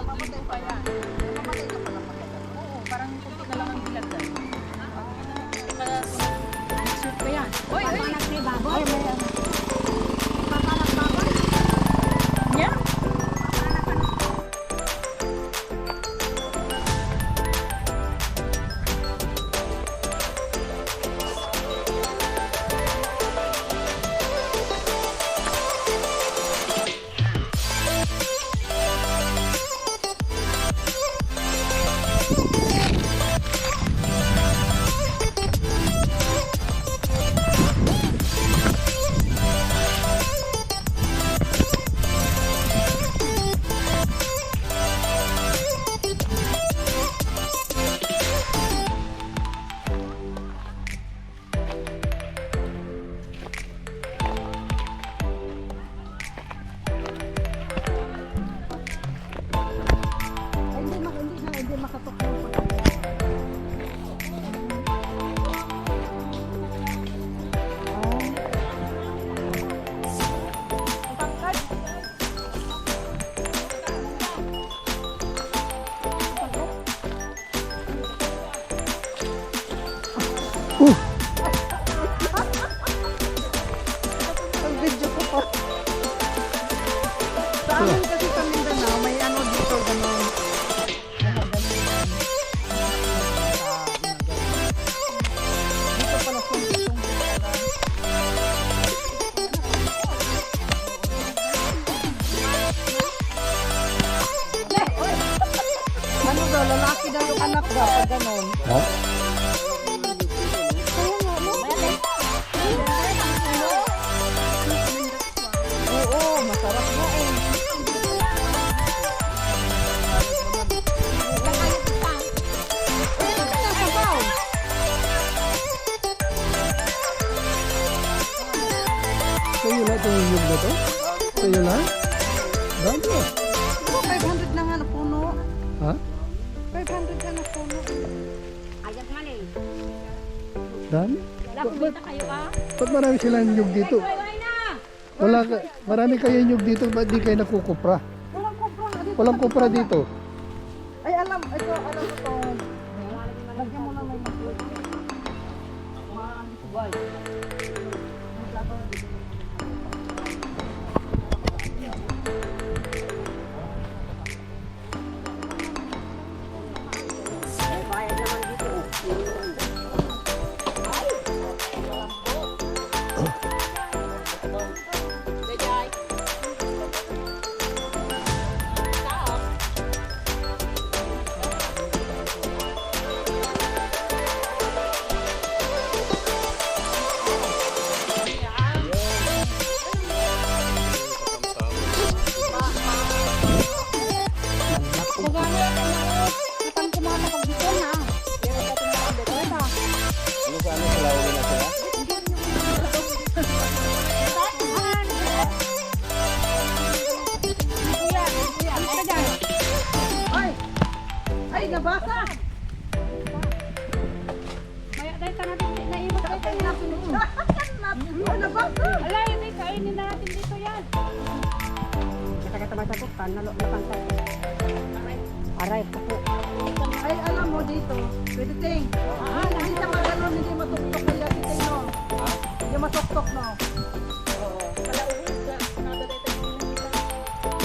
Mamatay pa yan. Mamatay ka pala pagkakal. Oo, parang kunti na lang ang bilag dahil. Kaya shoot pa yan. Oy, oy! Papanak ni Babo? Ay, may ano. Papanak Babo? Yeah. Hindi makatok yung ang video ko pa. Sa amin kasi sa Mindanao, may ano dito, gano'n. Dito pala sungkit-sungkit pala. Ano daw, lalaki daw yung anak daw, pag gano'n. Ha? Oo, masarap na eh. Sa'yo na itong yug na to? Sa'yo na? Dami ah. 500 na nga na puno. Ha? 500 na na puno. Ayat man eh. Dami? Wala kumita kayo ah. Ba't marami silang yug dito? Ay na! Wala ka, marami kayo yug dito, ba't di kayo nakukupra? Walang kupra. Walang kupra dito. Ay, alam ko to. Lagyan mo lang may mag-work. Ay, bayad naman dito. Ay, nabasa! Maya dahil ka natin naimot ka tayo natin. Ay, nabasa! Ala, hindi kainin na natin dito yan. Kata-kata sa buktan, napantay. Aray, pupo. Ay, alam mo dito. Pwede ting. Hindi sa mga ganun, hindi matuktok na yan. Ting, no? Hindi matuktok, no?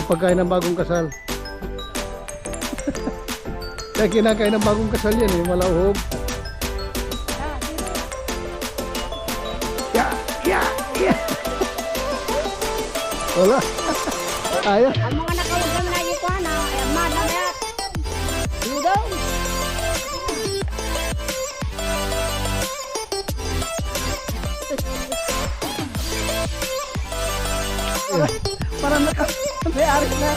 Pagkain ng bagong kasal. Kaya kinakain ng bagong kasal yan eh, malauhog. Ya, ya, ya. Wala. Ayaw. Ang mga nakawagam na ito na, ay madam yan. Ludaw. Parang may-ari na.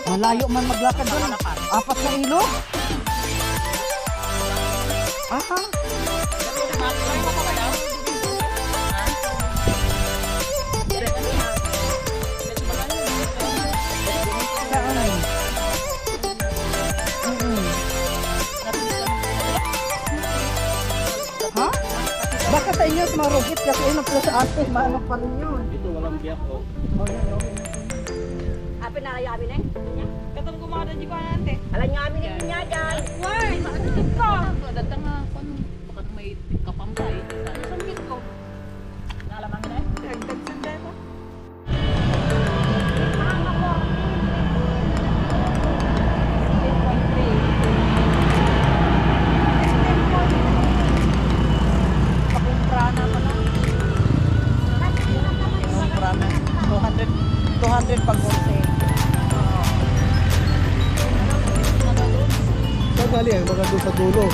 Malayo man maglakad doon. 4 na ilog. Aha. Ha? Baka sa inyo marugit kasi yun ang sa atin. Maano pa rin yun. Dito walang biyak oh. Apa na kaya amin eh? Katong kumada di ko nante. Alam niyo amin eh niya dyan. Why? Maanit ka. Datang nga ako nung bakit may kapampay. Sambit ko. Nalamang na eh. Dagdag mo. Pakumprana pala. Pakumprana. 200 pag konti. Saan galing? Baka doon sa dulo.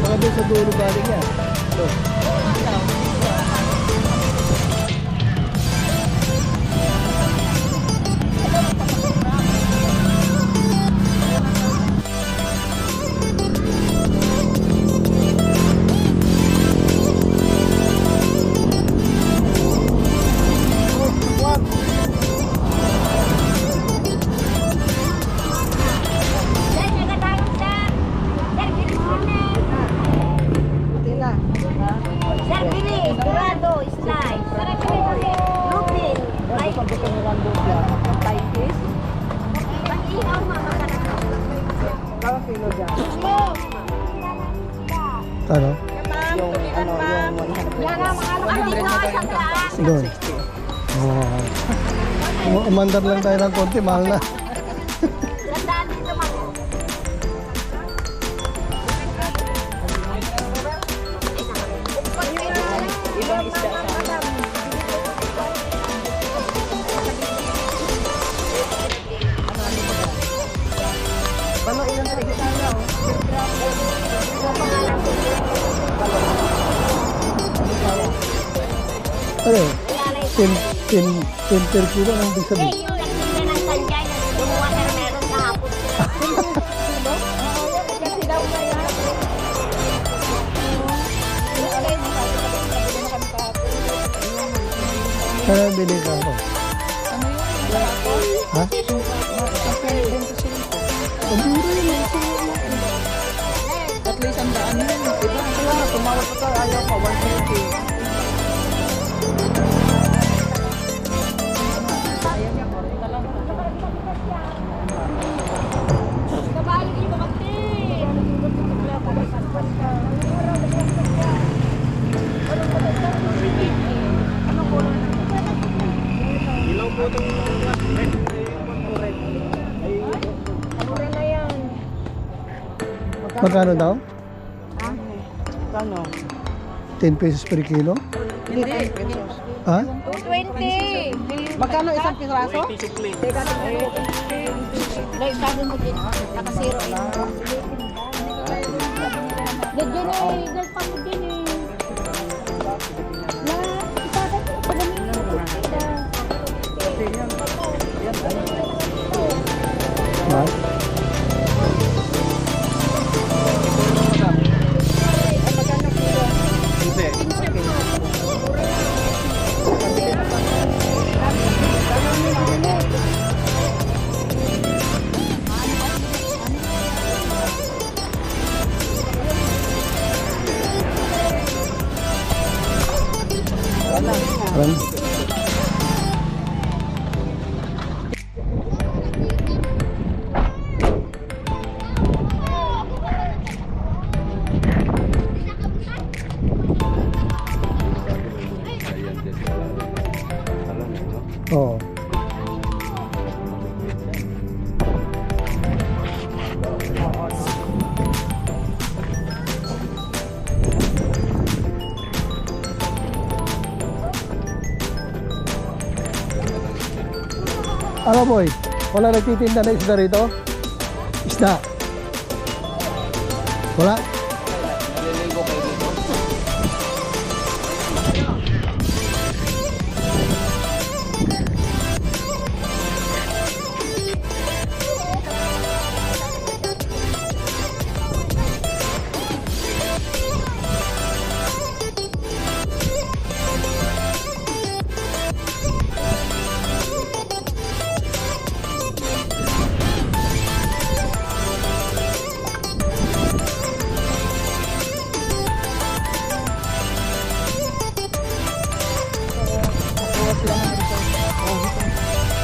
Baka doon sa dulo galing yan. Ito. Sir, nagatayong sir. Sir, bilis mo na. Tila. Sir, bilis. Dorado, slice. Sir, bilis kasi. Lupin. Ay, Taipis. pag-ihaw mama ka na. Kawang kilo dyan. Ano? Yung ano, yung 100. Yan ang mga ano ka isang daan. Doon. Umandar lang tayo ng konti, mahal na. Sandaan dito mama. Ibang isda sa Balo ilang sa isda na oh. Ano? 10 per kilo ang ibig Eh, sabihin. yung nagtinda ng sanjay na gumawa na meron kahapon. Kasi daw na yan. Kaya bili ka ako. Ha? Ang mura yun. At least ang daan yun. Diba? Kaya tumawag pa tayo. Ayaw pa. 150. Ayaw niya. 40 lang. Kabalik yung bakti. Ilaw po itong Mura na yan. Magkano daw? Kano? 10 pesos per kilo? Hindi. Pesos. Ha? 220. Magkano isang piraso? 20 supply. Dahil sabi mo din, nakasiro. Ganyan eh, dahil pa mo din eh. Na, isagat mo pa namin yung pagkita. Ha? Parang oo. Ano boy? Wala nagtitinda na isda rito? Isda? Wala? Naliligo kayo dito.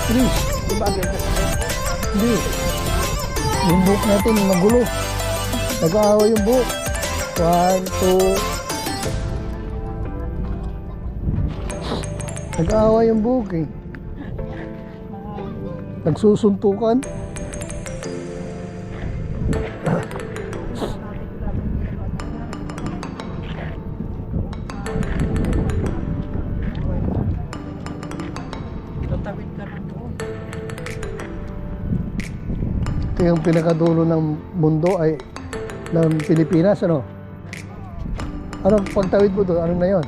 Chris, Di ba agad hindi. Yung buhok natin, magulo. Nag-aaway yung buhok. 1, 2. Nag-aaway yung buhok eh. Nagsusuntukan. Tatawid ka na doon. Ito yung pinakadulo ng mundo ay ng Pilipinas, ano? Anong pagtawid mo doon? Ano na yon?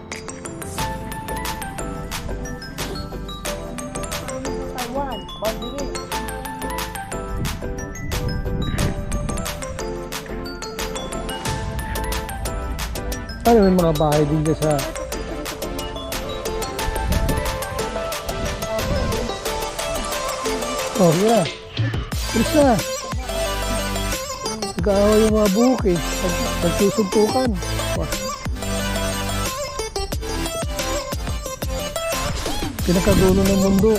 Taiwan, Bandini. Ano may mga bahay din dyan sa... Oh, yeah. Alis na. Nag-aaway yung mga buhok eh. Nagsusuntukan. Wah. Pinakadulo ng mundo.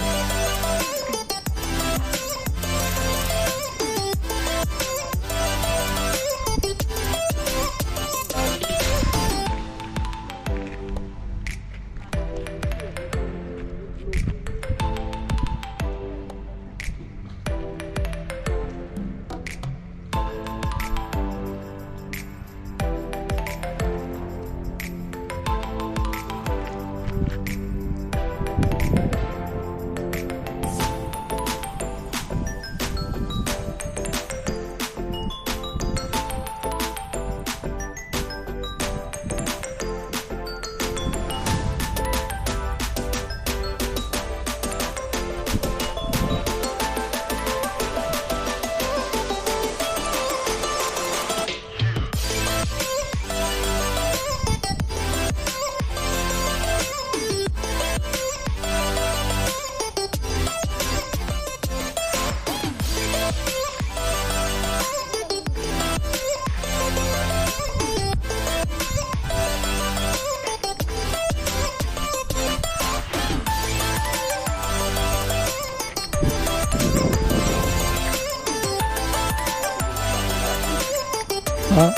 Ha?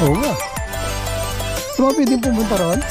Oo nga. Tumapi din pumunta ron?